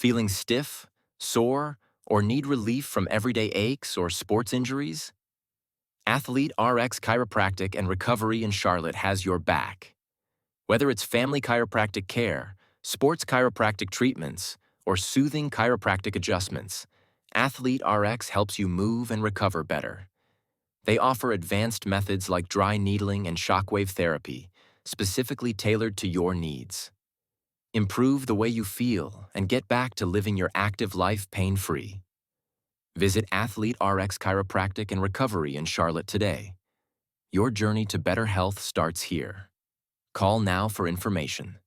Feeling stiff, sore, or need relief from everyday aches or sports injuries? AthleteRX Chiropractic and Recovery in Charlotte has your back. Whether it's family chiropractic care, sports chiropractic treatments, or soothing chiropractic adjustments, AthleteRX helps you move and recover better. They offer advanced methods like dry needling and shockwave therapy, specifically tailored to your needs. Improve the way you feel and get back to living your active life pain-free. Visit AthleteRX Chiropractic and Recovery in Charlotte today. Your journey to better health starts here. Call now for information.